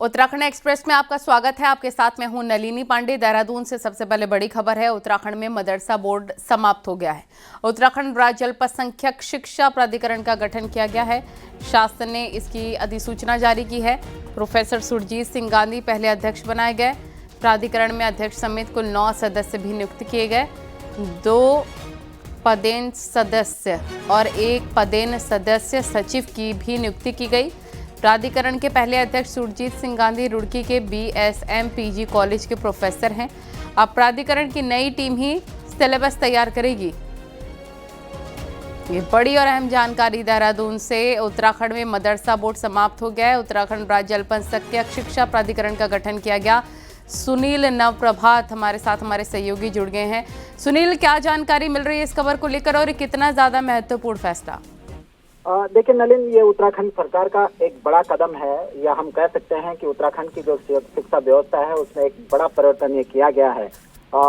Uttarakhand express में आपका स्वागत है। आपके साथ मैं हूं नलिनी पांडे। देहरादून से सबसे पहले बड़ी खबर है। उत्तराखंड में मदरसा बोर्ड समाप्त हो गया है। उत्तराखंड राज्य अल्पसंख्यक शिक्षा प्राधिकरण का गठन किया गया है। शासन ने इसकी अधिसूचना जारी की है। प्रोफेसर सुरजीत सिंह गांधी पहले अध्यक्ष बनाए गए। प्राधिकरण में अध्यक्ष समेत कुल 9 सदस्य भी नियुक्त किए गए। 2 पदेन सदस्य और 1 पदेन सदस्य सचिव की भी नियुक्ति की गई। प्राधिकरण के पहले अध्यक्ष सुरजीत सिंह गांधी रुड़की के BSM PG कॉलेज के प्रोफेसर हैं। अब प्राधिकरण की नई टीम ही सिलेबस तैयार करेगी। ये बड़ी और अहम जानकारी देहरादून से। उत्तराखंड में मदरसा बोर्ड समाप्त हो गया है। उत्तराखंड राज्य अल्पसंख्यक शिक्षा प्राधिकरण का गठन किया गया। सुनील नवप्रभात हमारे साथ, हमारे सहयोगी जुड़ गए हैं। सुनील, क्या जानकारी मिल रही है इस खबर को लेकर और कितना ज्यादा महत्वपूर्ण फैसला? देखिए नलिन, ये उत्तराखंड सरकार का एक बड़ा कदम है, या हम कह सकते हैं कि उत्तराखंड की जो शिक्षा व्यवस्था है उसमें एक बड़ा परिवर्तन ये किया गया है।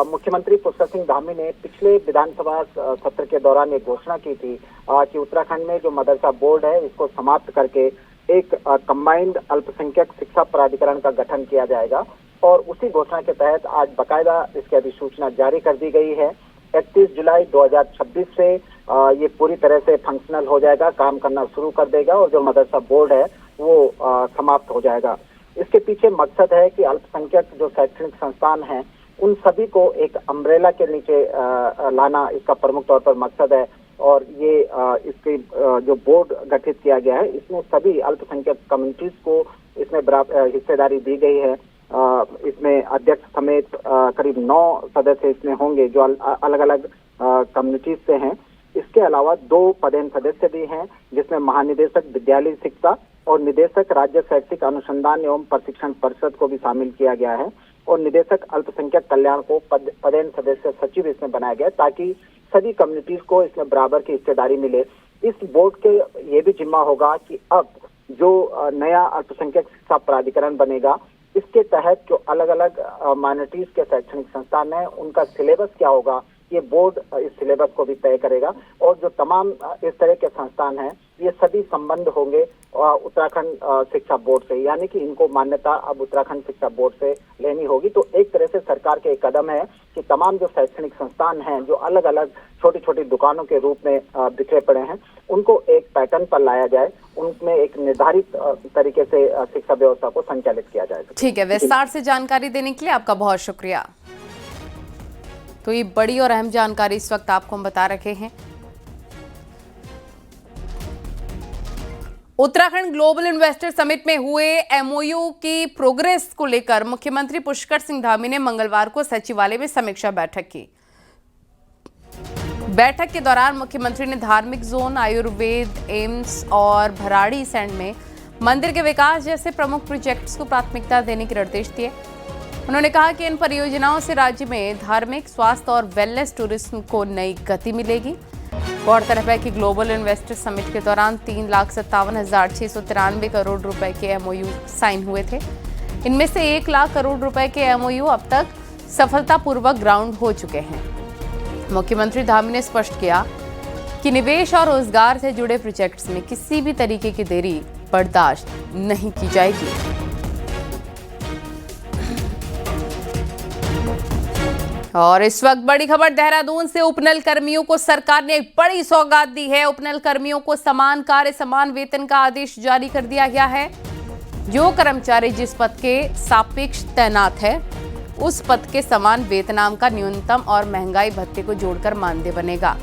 मुख्यमंत्री पुष्कर सिंह धामी ने पिछले विधानसभा सत्र के दौरान ये घोषणा की थी कि उत्तराखंड में जो मदरसा बोर्ड है इसको समाप्त करके एक कंबाइंड अल्पसंख्यक शिक्षा प्राधिकरण का गठन किया जाएगा। और उसी घोषणा के तहत आज बाकायदा इसकी अधिसूचना जारी कर दी गई है। 31 जुलाई 2026 से ये पूरी तरह से फंक्शनल हो जाएगा, काम करना शुरू कर देगा और जो मदरसा बोर्ड है वो समाप्त हो जाएगा। इसके पीछे मकसद है कि अल्पसंख्यक जो शैक्षणिक संस्थान हैं उन सभी को एक अम्ब्रेला के नीचे लाना इसका प्रमुख तौर पर मकसद है। और ये इसकी जो बोर्ड गठित किया गया है इसमें सभी अल्पसंख्यक कम्युनिटीज को इसमें हिस्सेदारी दी गई है। इसमें अध्यक्ष समेत करीब 9 सदस्य इसमें होंगे जो अलग अलग कम्युनिटीज से हैं। इसके अलावा 2 पदेन सदस्य भी हैं जिसमें महानिदेशक विद्यालय शिक्षा और निदेशक राज्य शैक्षिक अनुसंधान एवं प्रशिक्षण परिषद को भी शामिल किया गया है। और निदेशक अल्पसंख्यक कल्याण को पदेन सदस्य सचिव इसमें बनाया गया ताकि सभी कम्युनिटीज को इसमें बराबर की हिस्सेदारी मिले। इस बोर्ड के ये भी जिम्मा होगा कि अब जो नया अल्पसंख्यक शिक्षा प्राधिकरण बनेगा इसके तहत जो अलग अलग माइनॉरिटीज के शैक्षणिक संस्थान हैं उनका सिलेबस क्या होगा, ये बोर्ड इस सिलेबस को भी तय करेगा। और जो तमाम इस तरह के संस्थान हैं ये सभी संबंध होंगे उत्तराखंड शिक्षा बोर्ड से, यानी कि इनको मान्यता अब उत्तराखंड शिक्षा बोर्ड से लेनी होगी। तो एक तरह से सरकार के एक कदम है कि तमाम जो शैक्षणिक संस्थान हैं जो अलग अलग छोटी छोटी दुकानों के रूप में बिखरे पड़े हैं उनको एक पैटर्न पर लाया जाए, उनमें एक निर्धारित तरीके से शिक्षा व्यवस्था को संचालित किया जाएगा। ठीक है, विस्तार से जानकारी देने के लिए आपका बहुत शुक्रिया। तो ये बड़ी और अहम जानकारी इस वक्त आपको हम बता रखे हैं। उत्तराखंड ग्लोबल इन्वेस्टर समिट में हुए MOU की प्रोग्रेस को लेकर मुख्यमंत्री पुष्कर सिंह धामी ने मंगलवार को सचिवालय में समीक्षा बैठक की। बैठक के दौरान मुख्यमंत्री ने धार्मिक जोन, आयुर्वेद, एम्स और भराड़ी सैंड में मंदिर के विकास जैसे प्रमुख प्रोजेक्ट्स को प्राथमिकता देने के निर्देश दिए। उन्होंने कहा कि इन परियोजनाओं से राज्य में धार्मिक, स्वास्थ्य और वेलनेस टूरिज्म को नई गति मिलेगी। गौरतलब है कि ग्लोबल इन्वेस्टर समिट के दौरान 3,57,693 करोड़ रुपए के MOU साइन हुए थे। इनमें से 1 लाख करोड़ रुपए के MOU अब तक सफलतापूर्वक ग्राउंड हो चुके हैं। मुख्यमंत्री धामी ने स्पष्ट किया कि निवेश और रोजगार से जुड़े प्रोजेक्ट्स में किसी भी तरीके की देरी बर्दाश्त नहीं की जाएगी। और इस वक्त बड़ी खबर देहरादून से। उपनल कर्मियों को सरकार ने एक बड़ी सौगात दी है। उपनल कर्मियों को समान कार्य समान वेतन का आदेश जारी कर दिया गया है। जो कर्मचारी जिस पद के सापेक्ष तैनात है उस पद के समान वेतनांक का न्यूनतम और महंगाई भत्ते को जोड़कर मानदेय बनेगा।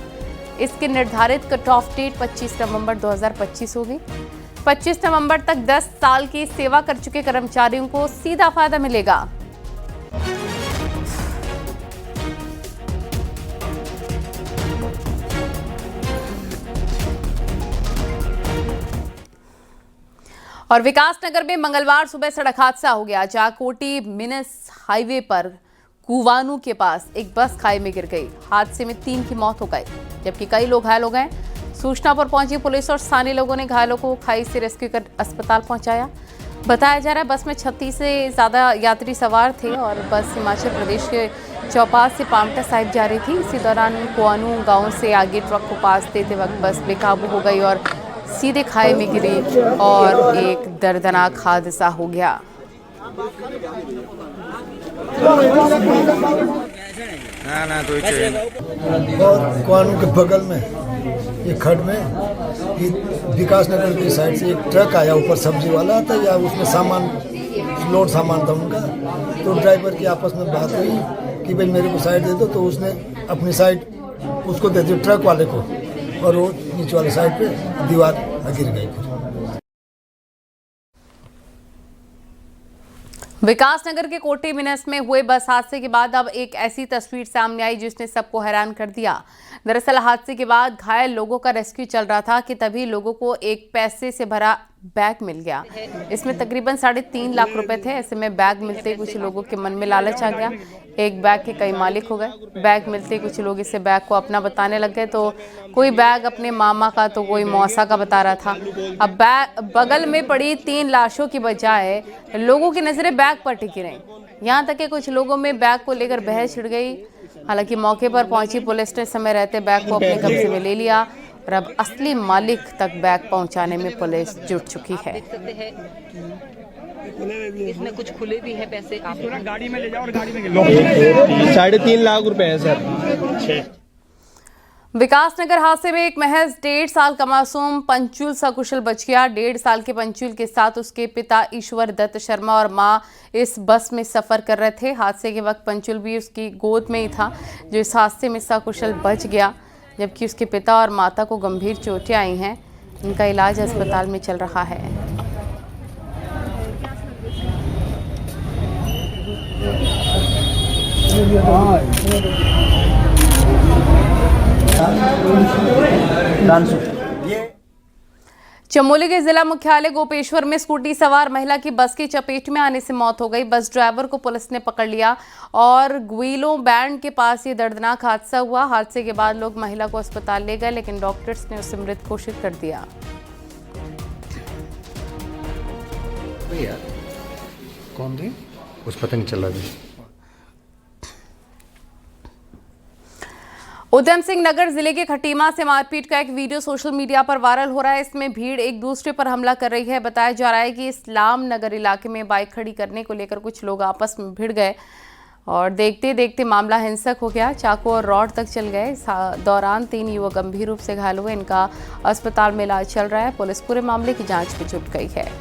इसकी निर्धारित कट ऑफ डेट 25 नवंबर 2025 होगी। 25 नवंबर तक 10 साल की सेवा कर चुके कर्मचारियों को सीधा फायदा मिलेगा। और विकासनगर में मंगलवार सुबह सड़क हादसा हो गया। जाकोटी मिनस हाईवे पर कुवानू के पास एक बस खाई में गिर गई। हादसे में 3 की मौत हो गई जबकि कई लोग घायल हो गए। सूचना पर पहुंची पुलिस और स्थानीय लोगों ने घायलों को खाई से रेस्क्यू कर अस्पताल पहुंचाया। बताया जा रहा है बस में 36 से ज़्यादा यात्री सवार थे और बस हिमाचल प्रदेश के चौपाल से पांवटा साहिब जा रही थी। इसी दौरान कुवानू गाँव से आगे ट्रक को पास देते वक्त बस बेकाबू हो गई और सीधे खाई में गिरी और एक दर्दनाक हादसा हो गया। ना तो और कुआनों के बगल में ये खड में ये विकास नगर की साइड से एक ट्रक आया, ऊपर सब्जी वाला था या उसमें सामान लोड सामान था उनका। तो ड्राइवर की आपस में बात हुई कि भाई मेरे को साइड दे दो, तो उसने अपनी साइड उसको दे दी ट्रक वाले को, और वो नीचे वाले साइड पे दीवार गिर गई। विकासनगर के कोटी मिनस में हुए बस हादसे के बाद अब एक ऐसी तस्वीर सामने आई जिसने सबको हैरान कर दिया। दरअसल हादसे के बाद घायल लोगों का रेस्क्यू चल रहा था कि तभी लोगों को एक पैसे से भरा बैग मिल गया। इसमें तकरीबन 3.5 लाख रुपए थे। ऐसे में बैग मिलते कुछ लोगों के मन में लालच आ गया। एक बैग के कई मालिक हो गए। बैग मिलते कुछ लोग इसे बैग को अपना बताने लग गए। तो कोई बैग अपने मामा का तो कोई मौसा का बता रहा था। अब बैग बगल में पड़ी 3 लाशों की बजाय लोगों की नजरें बैग पर टिकी रहीं। यहाँ तक कि कुछ लोगों में बैग को लेकर बहस छिड़ गई। हालांकि मौके पर पहुंची पुलिस ने समय रहते बैग को अपने कब्जे में ले लिया और अब असली मालिक तक बैग पहुंचाने में पुलिस जुट चुकी है। इसमें कुछ खुले भी है पैसे, आप गाड़ी में ले जाओ और गाड़ी में लो। 3.5 लाख रुपए है सर। विकासनगर हादसे में एक महज 1.5 साल का मासूम पंचुल सकुशल बच गया। 1.5 साल के पंचुल के साथ उसके पिता ईश्वर दत्त शर्मा और मां इस बस में सफर कर रहे थे। हादसे के वक्त पंचुल भी उसकी गोद में ही था, जो इस हादसे में सकुशल बच गया, जबकि उसके पिता और माता को गंभीर चोटें आई हैं। उनका इलाज अस्पताल में चल रहा है। चमोली के जिला मुख्यालय गोपेश्वर में स्कूटी सवार महिला की बस की चपेट में आने से मौत हो गई। बस ड्राइवर को पुलिस ने पकड़ लिया और ग्वीलो बैंड के पास ये दर्दनाक हादसा हुआ। हादसे के बाद लोग महिला को अस्पताल ले गए, लेकिन डॉक्टर्स ने उसे मृत घोषित कर दिया। कौन थे कुछ पता नहीं चला अभी। उधम सिंह नगर जिले के खटीमा से मारपीट का एक वीडियो सोशल मीडिया पर वायरल हो रहा है। इसमें भीड़ एक दूसरे पर हमला कर रही है। बताया जा रहा है कि इस्लाम नगर इलाके में बाइक खड़ी करने को लेकर कुछ लोग आपस में भिड़ गए और देखते देखते मामला हिंसक हो गया। चाकू और रॉड तक चल गए। इस दौरान 3 युवक गंभीर रूप से घायल हुए। इनका अस्पताल में इलाज चल रहा है। पुलिस पूरे मामले की जाँच में जुट गई है।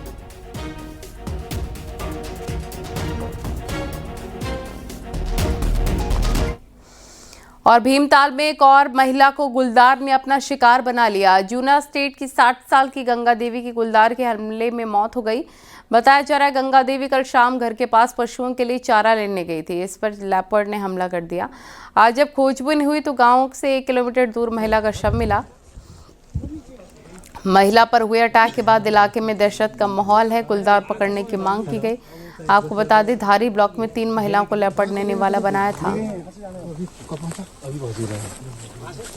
और भीमताल में एक और महिला को गुलदार ने अपना शिकार बना लिया। जूना स्टेट की 60 साल की गंगा देवी की गुलदार के हमले में मौत हो गई। बताया जा रहा है गंगा देवी कल शाम घर के पास पशुओं के लिए चारा लेने गई थी। इस पर लेपर्ड ने हमला कर दिया। आज जब खोजबीन हुई तो गांव से 1 किलोमीटर दूर महिला का शव मिला। महिला पर हुए अटैक के बाद इलाके में दहशत का माहौल है। गुलदार पकड़ने की मांग की गई। आपको बता दें धारी ब्लॉक में 3 महिलाओं को लेपर्ड ने निवाला बनाया था।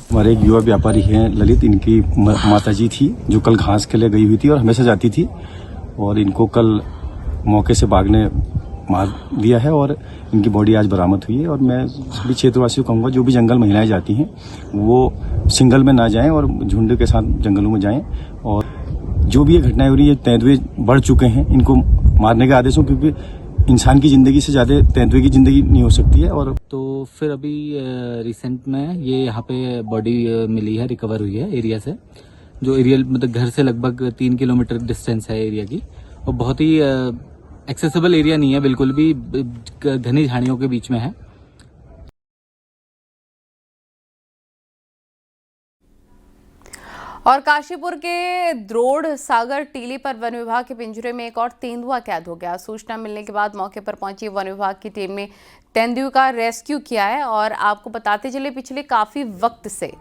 हमारे एक युवा व्यापारी हैं ललित, इनकी माताजी थी जो कल घास के लिए गई हुई थी और हमेशा जाती थी, और इनको कल मौके से बाघ ने मार दिया है और इनकी बॉडी आज बरामद हुई है। और मैं सभी क्षेत्रवासियों को कहूँगा जो भी जंगल महिलाएं जाती हैं वो सिंगल में ना जाएं और झुंड के साथ जंगलों में जाएं। और जो भी ये घटनाएं हो रही है, तेंदुए बढ़ चुके हैं, इनको मारने के आदेश हो, क्योंकि इंसान की ज़िंदगी से ज़्यादा तेंदुए की ज़िंदगी नहीं हो सकती है। और तो फिर अभी रिसेंट में ये यहाँ पे बॉडी मिली है, रिकवर हुई है एरिया से, जो एरिया मतलब घर से लगभग 3 किलोमीटर डिस्टेंस है एरिया की, और बहुत ही एक्सेसिबल एरिया नहीं है, बिल्कुल भी घनी झाड़ियों के बीच में है। और काशीपुर के द्रोड़ सागर टीली पर वन विभाग के पिंजरे में एक और तेंदुआ कैद हो गया। सूचना मिलने के बाद मौके पर पहुंची वन विभाग की टीम ने तेंदुए का रेस्क्यू किया है। और आपको बताते चले पिछले काफी वक्त से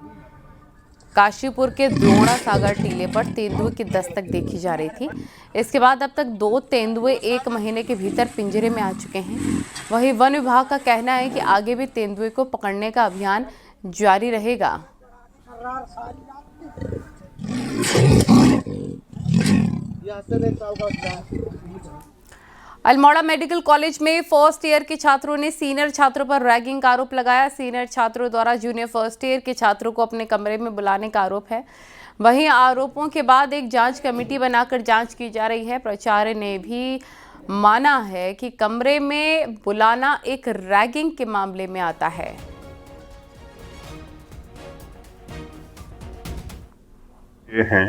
काशीपुर के द्रोड़ा सागर टीले पर तेंदुए की दस्तक देखी जा रही थी। इसके बाद अब तक 2 तेंदुए 1 महीने के भीतर पिंजरे में आ चुके हैं। वहीं वन विभाग का कहना है कि आगे भी तेंदुए को पकड़ने का अभियान जारी रहेगा। अल्मोड़ा मेडिकल कॉलेज में फर्स्ट ईयर के छात्रों ने सीनियर छात्रों पर रैगिंग का आरोप लगाया। सीनियर छात्रों द्वारा जूनियर फर्स्ट ईयर के छात्रों को अपने कमरे में बुलाने का आरोप है। वहीं आरोपों के बाद एक जांच कमेटी बनाकर जांच की जा रही है। प्राचार्य ने भी माना है कि कमरे में बुलाना एक रैगिंग के मामले में आता है। ये हैं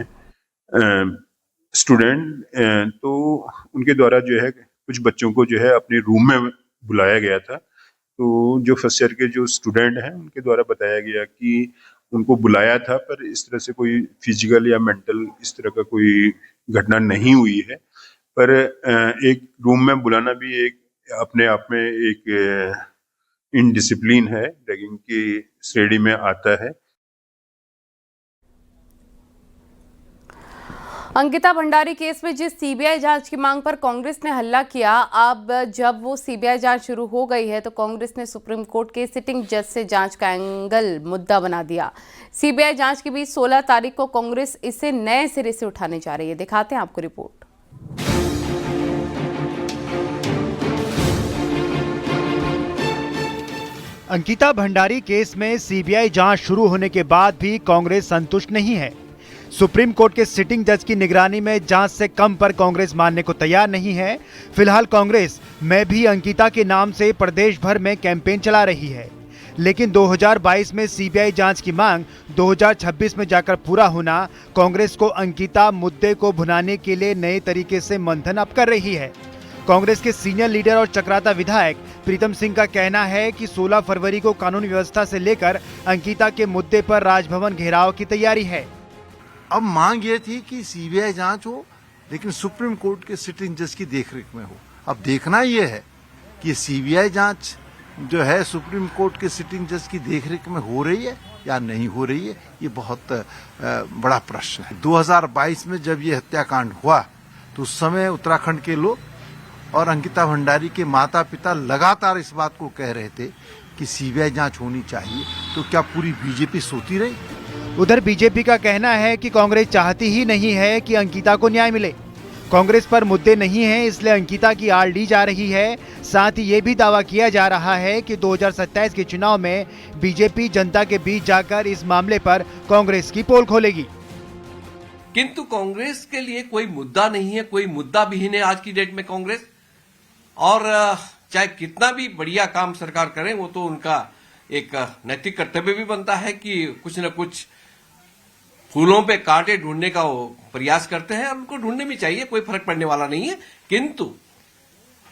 स्टूडेंट, तो उनके द्वारा जो है कुछ बच्चों को जो है अपने रूम में बुलाया गया था। तो जो फर्स्ट ईयर के जो स्टूडेंट हैं उनके द्वारा बताया गया कि उनको बुलाया था, पर इस तरह से कोई फिजिकल या मेंटल इस तरह का कोई घटना नहीं हुई है। पर एक रूम में बुलाना भी एक अपने आप में एक इनडिसिप्लिन है, रैगिंग की श्रेणी में आता है। अंकिता भंडारी केस में जिस सीबीआई जांच की मांग पर कांग्रेस ने हल्ला किया, अब जब वो सीबीआई जांच शुरू हो गई है तो कांग्रेस ने सुप्रीम कोर्ट के सिटिंग जज से जांच का एंगल मुद्दा बना दिया। सीबीआई जांच के बीच 16 तारीख को कांग्रेस इसे नए सिरे से उठाने जा रही है। दिखाते हैं आपको रिपोर्ट। अंकिता भंडारी केस में सीबीआई जांच शुरू होने के बाद भी कांग्रेस संतुष्ट नहीं है। सुप्रीम कोर्ट के सिटिंग जज की निगरानी में जांच से कम पर कांग्रेस मानने को तैयार नहीं है। फिलहाल कांग्रेस में भी अंकिता के नाम से प्रदेश भर में कैंपेन चला रही है, लेकिन 2022 में सीबीआई जांच की मांग 2026 में जाकर पूरा होना कांग्रेस को अंकिता मुद्दे को भुनाने के लिए नए तरीके से मंथन अब कर रही है। कांग्रेस के सीनियर लीडर और चक्राता विधायक प्रीतम सिंह का कहना है कि 16 फरवरी को कानून व्यवस्था से लेकर अंकिता के मुद्दे पर राजभवन घेराव की तैयारी है। अब मांग ये थी कि सीबीआई जांच हो, लेकिन सुप्रीम कोर्ट के सिटिंग जज की देखरेख में हो। अब देखना ये है कि सीबीआई जांच जो है सुप्रीम कोर्ट के सिटिंग जज की देखरेख में हो रही है या नहीं हो रही है, ये बहुत बड़ा प्रश्न है। 2022 में जब ये हत्याकांड हुआ तो उस समय उत्तराखंड के लोग और अंकिता भंडारी के माता पिता लगातार इस बात को कह रहे थे कि सीबीआई जांच होनी चाहिए। तो क्या पूरी बीजेपी सोती रही? उधर बीजेपी का कहना है कि कांग्रेस चाहती ही नहीं है कि अंकिता को न्याय मिले। कांग्रेस पर मुद्दे नहीं हैं, इसलिए अंकिता की आड़ ली जा रही है। साथ ही ये भी दावा किया जा रहा है कि 2027 के चुनाव में बीजेपी जनता के बीच जाकर इस मामले पर कांग्रेस की पोल खोलेगी। किंतु कांग्रेस के लिए कोई मुद्दा नहीं है, कोई मुद्दा विहीन है आज की डेट में कांग्रेस। और चाहे कितना भी बढ़िया काम सरकार करे, वो तो उनका एक नैतिक कर्तव्य भी बनता है कि कुछ न कुछ फूलों पे कांटे ढूंढने का वो प्रयास करते हैं, और उनको ढूंढने भी चाहिए, कोई फर्क पड़ने वाला नहीं है। किंतु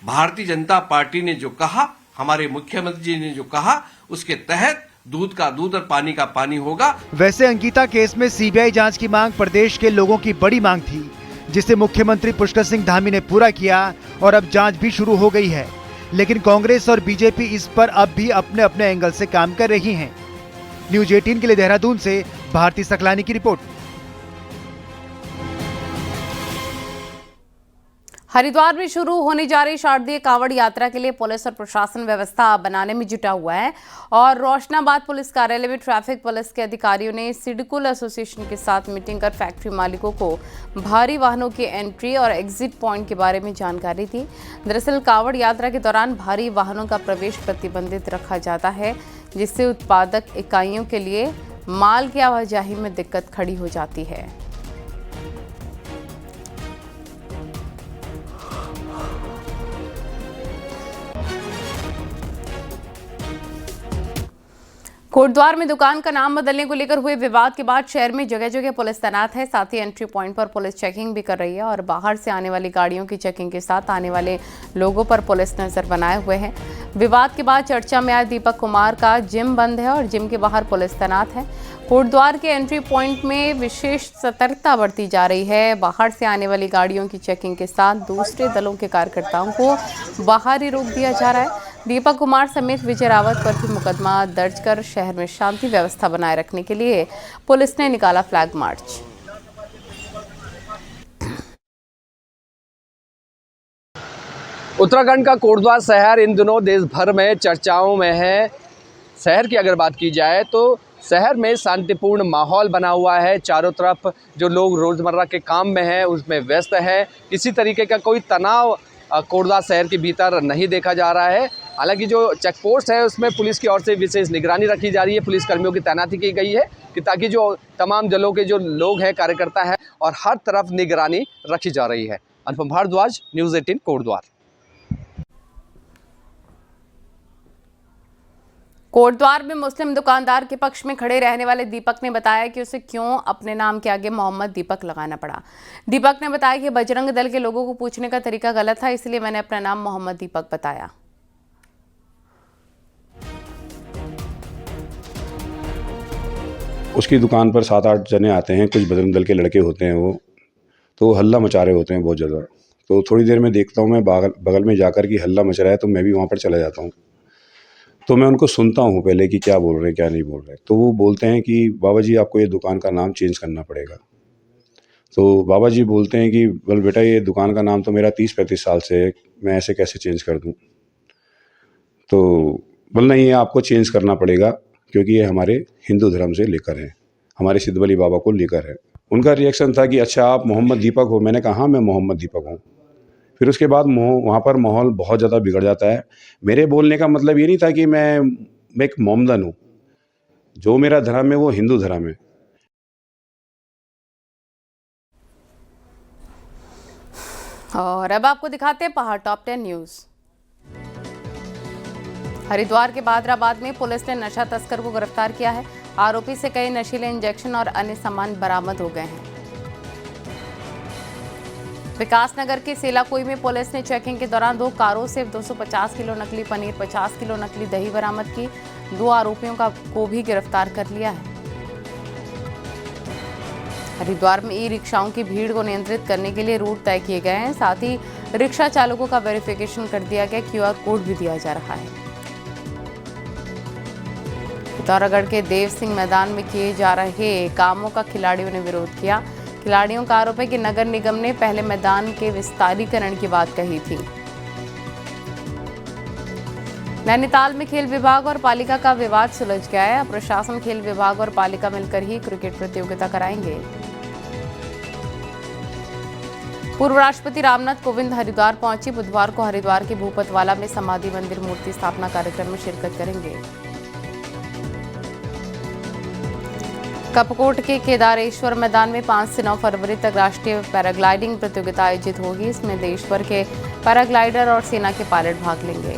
भारतीय जनता पार्टी ने जो कहा, हमारे मुख्यमंत्री जी ने जो कहा, उसके तहत दूध का दूध और पानी का पानी होगा। वैसे अंकिता केस में सीबीआई जांच की मांग प्रदेश के लोगों की बड़ी मांग थी, जिसे मुख्यमंत्री पुष्कर सिंह धामी ने पूरा किया और अब जांच भी शुरू हो गई है। लेकिन कांग्रेस और बीजेपी इस पर अब भी अपने अपने एंगल से काम कर रही हैं। न्यूज 18 के लिए देहरादून से भारती सकलानी की रिपोर्ट। हरिद्वार में शुरू होने जा रही शारदीय कांवड़ यात्रा के लिए पुलिस और प्रशासन व्यवस्था बनाने में जुटा हुआ है और रोशनाबाद पुलिस कार्यालय में ट्रैफिक पुलिस के अधिकारियों ने सिडकुल एसोसिएशन के साथ मीटिंग कर फैक्ट्री मालिकों को भारी वाहनों की एंट्री और एग्जिट पॉइंट के बारे में जानकारी दी। दरअसल कांवड़ यात्रा के दौरान भारी वाहनों का प्रवेश प्रतिबंधित रखा जाता है, जिससे उत्पादक इकाइयों के लिए माल की आवाजाही में दिक्कत खड़ी हो जाती है। कोटद्वार में दुकान का नाम बदलने को लेकर हुए विवाद के बाद शहर में जगह जगह पुलिस तैनात है। साथ ही एंट्री पॉइंट पर पुलिस चेकिंग भी कर रही है और बाहर से आने वाली गाड़ियों की चेकिंग के साथ आने वाले लोगों पर पुलिस नजर बनाए हुए है। विवाद के बाद चर्चा में आए दीपक कुमार का जिम बंद है और जिम के बाहर पुलिस तैनात है। कोटद्वार के एंट्री पॉइंट में विशेष सतर्कता बरती जा रही है। बाहर से आने वाली गाड़ियों की चेकिंग के साथ दूसरे दलों के कार्यकर्ताओं को बाहर ही रोक दिया जा रहा है। दीपक कुमार समेत विजय रावत पर भी मुकदमा दर्ज कर शहर में शांति व्यवस्था बनाए रखने के लिए पुलिस ने निकाला फ्लैग मार्च। उत्तराखंड का कोटद्वार शहर इन दिनों देश भर में चर्चाओं में है। शहर की अगर बात की जाए तो शहर में शांतिपूर्ण माहौल बना हुआ है। चारों तरफ जो लोग रोजमर्रा के काम में हैं उसमें व्यस्त है। किसी तरीके का कोई तनाव कोटद्वार शहर के भीतर नहीं देखा जा रहा है। हालांकि जो चेक पोस्ट है उसमें पुलिस की ओर से विशेष निगरानी रखी जा रही है। पुलिस कर्मियों की तैनाती की गई है कि ताकि जो तमाम दलों के जो लोग हैं, कार्यकर्ता हैं, और हर तरफ निगरानी रखी जा रही है। अनुपम भारद्वाज, न्यूज़ 18 कोटद्वार। कोटद्वार में मुस्लिम दुकानदार के पक्ष में खड़े रहने वाले दीपक ने बताया कि उसे क्यों अपने नाम के आगे मोहम्मद दीपक लगाना पड़ा। दीपक ने बताया कि बजरंग दल के लोगों को पूछने का तरीका गलत था, इसलिए मैंने अपना नाम मोहम्मद दीपक बताया। उसकी दुकान पर 7-8 जने आते हैं, कुछ बजरंग दल के लड़के होते हैं, वो तो हल्ला मचा रहे होते हैं बहुत ज़्यादा। तो थोड़ी देर में देखता हूँ मैं बगल में जाकर कि हल्ला मच रहा है, तो मैं भी वहाँ पर चला जाता हूँ। तो मैं उनको सुनता हूँ पहले कि क्या बोल रहे हैं क्या नहीं बोल रहे। तो वो बोलते हैं कि बाबा जी आपको ये दुकान का नाम चेंज करना पड़ेगा। तो बाबा जी बोलते हैं कि बोल बेटा ये दुकान का नाम तो मेरा 30-35 साल से है, मैं ऐसे कैसे चेंज कर दूँ। तो बोल नहीं, ये आपको चेंज करना पड़ेगा क्योंकि ये हमारे हिंदू धर्म से लेकर है, हमारे सिद्धबली बाबा को लेकर है। उनका रिएक्शन था कि अच्छा आप मोहम्मद दीपक हो। मैंने कहा हाँ मैं मोहम्मद दीपक हूँ। फिर उसके बाद वहाँ पर माहौल बहुत ज़्यादा बिगड़ जाता है। मेरे बोलने का मतलब ये नहीं था कि मैं एक मोमदन हूँ, जो मेरा धर्म है वो हिंदू धर्म है। और अब आपको दिखाते हैं पहाड़ टॉप 10 न्यूज़। हरिद्वार के बादराबाद में पुलिस ने नशा तस्कर को गिरफ्तार किया है। आरोपी से कई नशीले इंजेक्शन और अन्य सामान बरामद हो गए हैं। विकासनगर के सेलाकोई में पुलिस ने चेकिंग के दौरान 2 कारों से 250 किलो नकली पनीर, 50 किलो नकली दही बरामद की। 2 आरोपियों को भी गिरफ्तार कर लिया है। हरिद्वार में ई रिक्शाओं की भीड़ को नियंत्रित करने के लिए रूट तय किए गए हैं। साथ ही रिक्शा चालकों का वेरिफिकेशन कर दिया गया, QR कोड भी दिया जा रहा है। पिथौरागढ़ के देव सिंह मैदान में किए जा रहे कामों का खिलाड़ियों ने विरोध किया। खिलाड़ियों का आरोप है कि नगर निगम ने पहले मैदान के विस्तारीकरण की बात कही थी। नैनीताल में खेल विभाग और पालिका का विवाद सुलझ गया है। प्रशासन, खेल विभाग और पालिका मिलकर ही क्रिकेट प्रतियोगिता कराएंगे। पूर्व राष्ट्रपति रामनाथ कोविंद हरिद्वार पहुंचे। बुधवार को हरिद्वार के भूपतवाला में समाधि मंदिर मूर्ति स्थापना कार्यक्रम में शिरकत करेंगे। कपकोट के केदारेश्वर मैदान में 5 से 9 फरवरी तक राष्ट्रीय पैराग्लाइडिंग प्रतियोगिता आयोजित होगी। इसमें देश भर के पैराग्लाइडर और सेना के पायलट भाग लेंगे।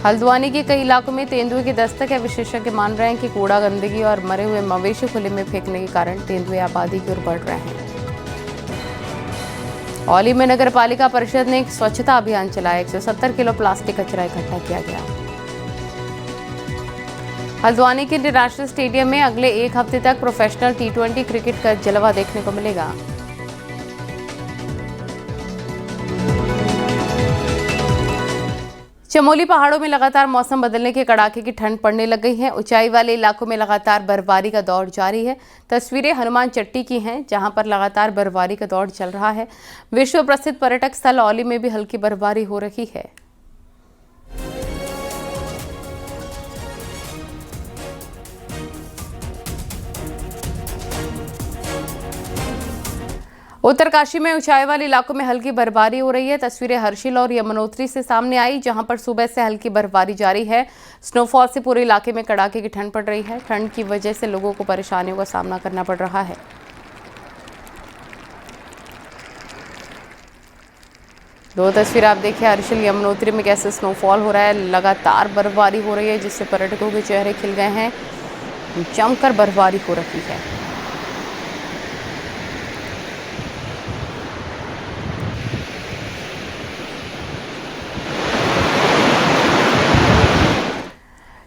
हल्द्वानी के कई इलाकों में तेंदुए की दस्तक है। विशेषज्ञ मान रहे हैं कि कूड़ा, गंदगी और मरे हुए मवेशी खुले में फेंकने के कारण तेंदुए आबादी की ओर बढ़ रहे हैं। औली में नगर पालिका परिषद ने एक स्वच्छता अभियान चलाया। 170 किलो प्लास्टिक कचरा इकट्ठा किया गया। हल्द्वानी के इंटरनेशनल स्टेडियम में अगले 1 हफ्ते तक प्रोफेशनल T20 क्रिकेट का जलवा देखने को मिलेगा। चमोली पहाड़ों में लगातार मौसम बदलने के कड़ाके की ठंड पड़ने लग गई है। ऊंचाई वाले इलाकों में लगातार बर्फबारी का दौर जारी है। तस्वीरें हनुमान चट्टी की हैं, जहां पर लगातार बर्फबारी का दौर चल रहा है। विश्व प्रसिद्ध पर्यटक स्थल औली में भी हल्की बर्फबारी हो रही है। उत्तरकाशी में ऊंचाई वाले इलाकों में हल्की बर्फबारी हो रही है। तस्वीरें हर्षिल और यमुनोत्री से सामने आई, जहां पर सुबह से हल्की बर्फबारी जारी है। स्नोफॉल से पूरे इलाके में कड़ाके की ठंड पड़ रही है। ठंड की वजह से लोगों को परेशानियों का सामना करना पड़ रहा है। दो तस्वीर आप देखिए, हर्षिल यमुनोत्री में कैसे स्नोफॉल हो रहा है। लगातार बर्फबारी हो रही है, जिससे पर्यटकों के चेहरे खिल गए हैं। जमकर बर्फबारी हो रही है।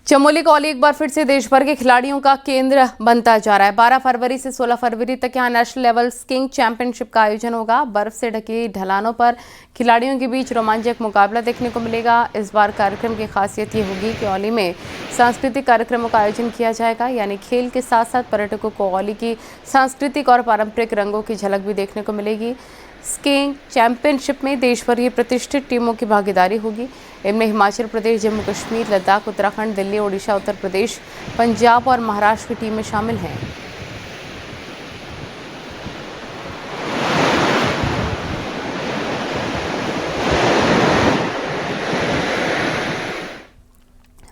चमोली का औली एक बार फिर से देश भर के खिलाड़ियों का केंद्र बनता जा रहा है। 12 फरवरी से 16 फरवरी तक यहाँ नेशनल लेवल स्कीइंग चैंपियनशिप का आयोजन होगा। बर्फ से ढकी ढलानों पर खिलाड़ियों के बीच रोमांचक मुकाबला देखने को मिलेगा। इस बार कार्यक्रम की खासियत ये होगी कि औली में सांस्कृतिक कार्यक्रमों का आयोजन किया जाएगा, यानी खेल के साथ साथ पर्यटकों को औली की सांस्कृतिक और पारंपरिक रंगों की झलक भी देखने को मिलेगी। स्कीइंग चैंपियनशिप में देश भर की प्रतिष्ठित टीमों की भागीदारी होगी। इनमें हिमाचल प्रदेश, जम्मू कश्मीर, लद्दाख, उत्तराखंड, दिल्ली, ओडिशा, उत्तर प्रदेश, पंजाब और महाराष्ट्र की टीमें शामिल हैं।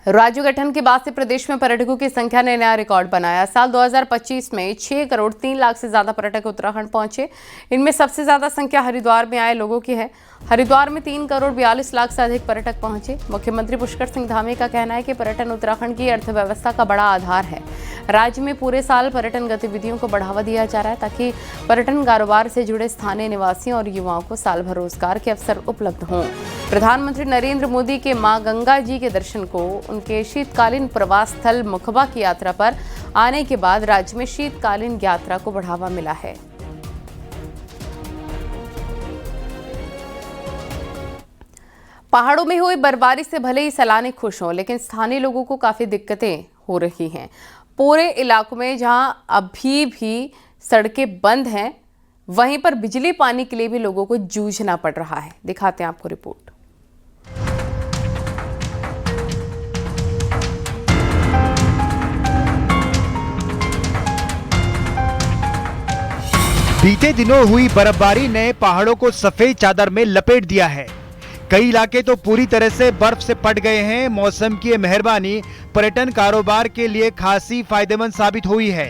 राज्य गठन के बाद से प्रदेश में पर्यटकों की संख्या ने नया रिकॉर्ड बनाया। साल 2025 में 6 करोड़ 3 लाख से ज्यादा पर्यटक उत्तराखंड पहुंचे। इनमें सबसे ज्यादा संख्या हरिद्वार में आए लोगों की है। हरिद्वार में 3 करोड़ 42 लाख से अधिक पर्यटक पहुंचे। मुख्यमंत्री पुष्कर सिंह धामी का कहना है कि पर्यटन उत्तराखंड की अर्थव्यवस्था का बड़ा आधार है। राज्य में पूरे साल पर्यटन गतिविधियों को बढ़ावा दिया जा रहा है ताकि पर्यटन कारोबार से जुड़े स्थानीय निवासियों और युवाओं को साल भर रोजगार के अवसर उपलब्ध हों। प्रधानमंत्री नरेंद्र मोदी के मां गंगा जी के दर्शन को उनके शीतकालीन प्रवास स्थल मुखबा की यात्रा पर आने के बाद राज्य में शीतकालीन यात्रा को बढ़ावा मिला है। पहाड़ों में हुई बर्फबारी से भले ही सैलानी खुश हों, लेकिन स्थानीय लोगों को काफी दिक्कतें हो रही हैं। पूरे इलाकों में जहां अभी भी सड़कें बंद हैं, वहीं पर बिजली पानी के लिए भी लोगों को जूझना पड़ रहा है। दिखाते हैं आपको रिपोर्ट। बीते दिनों हुई बर्फबारी ने पहाड़ों को सफेद चादर में लपेट दिया है। कई इलाके तो पूरी तरह से बर्फ से पट गए हैं। मौसम की मेहरबानी पर्यटन कारोबार के लिए खासी फायदेमंद साबित हुई है।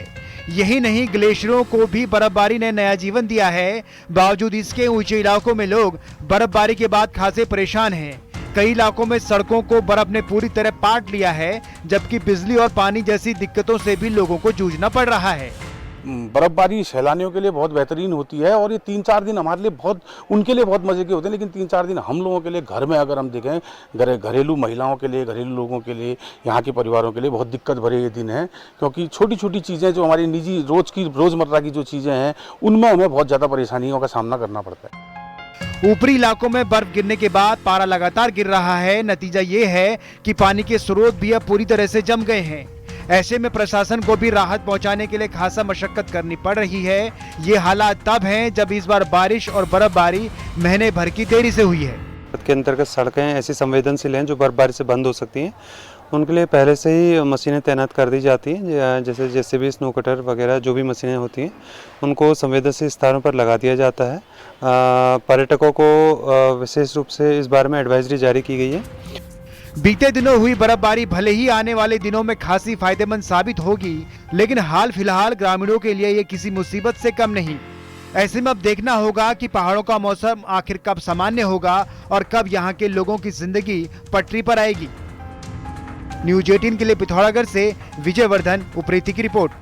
यही नहीं, ग्लेशियरों को भी बर्फबारी ने नया जीवन दिया है। बावजूद इसके ऊंचे इलाकों में लोग बर्फबारी के बाद खासे परेशान हैं। कई इलाकों में सड़कों को बर्फ ने पूरी तरह पाट लिया है, जबकि बिजली और पानी जैसी दिक्कतों से भी लोगों को जूझना पड़ रहा है। बर्फबारी सैलानियों के लिए बहुत बेहतरीन होती है और ये 3-4 दिन हमारे लिए उनके लिए बहुत मजे के होते हैं, लेकिन 3-4 दिन हम लोगों के लिए घर में अगर हम देखें, घरेलू महिलाओं के लिए, घरेलू लोगों के लिए, यहाँ के परिवारों के लिए बहुत दिक्कत भरे ये दिन है, क्योंकि छोटी छोटी चीज़ें जो हमारी निजी रोज़मर्रा की जो चीज़ें हैं, उनमें हमें बहुत ज़्यादा परेशानियों का सामना करना पड़ता है। ऊपरी इलाकों में बर्फ गिरने के बाद पारा लगातार गिर रहा है। नतीजा ये है कि पानी के स्रोत भी अब पूरी तरह से जम गए हैं। ऐसे में प्रशासन को भी राहत पहुंचाने के लिए खासा मशक्कत करनी पड़ रही है। ये हालात तब हैं जब इस बार बारिश और बर्फबारी महीने भर की देरी से हुई है। के अंतर्गत सड़कें ऐसी संवेदनशील हैं जो बर्फबारी से बंद हो सकती हैं। उनके लिए पहले से ही मशीनें तैनात कर दी जाती हैं, जैसे JCB, स्नो कटर वगैरह जो भी मशीनें होती हैं उनको संवेदनशील स्थानों पर लगा दिया जाता है। पर्यटकों को विशेष रूप से इस बारे में एडवाइजरी जारी की गई है। बीते दिनों हुई बर्फबारी भले ही आने वाले दिनों में खासी फायदेमंद साबित होगी, लेकिन हाल फिलहाल ग्रामीणों के लिए ये किसी मुसीबत से कम नहीं। ऐसे में अब देखना होगा कि पहाड़ों का मौसम आखिर कब सामान्य होगा और कब यहाँ के लोगों की जिंदगी पटरी पर आएगी। न्यूज़ 18 के लिए पिथौरागढ़ से विजय वर्धन उप्रेती की रिपोर्ट।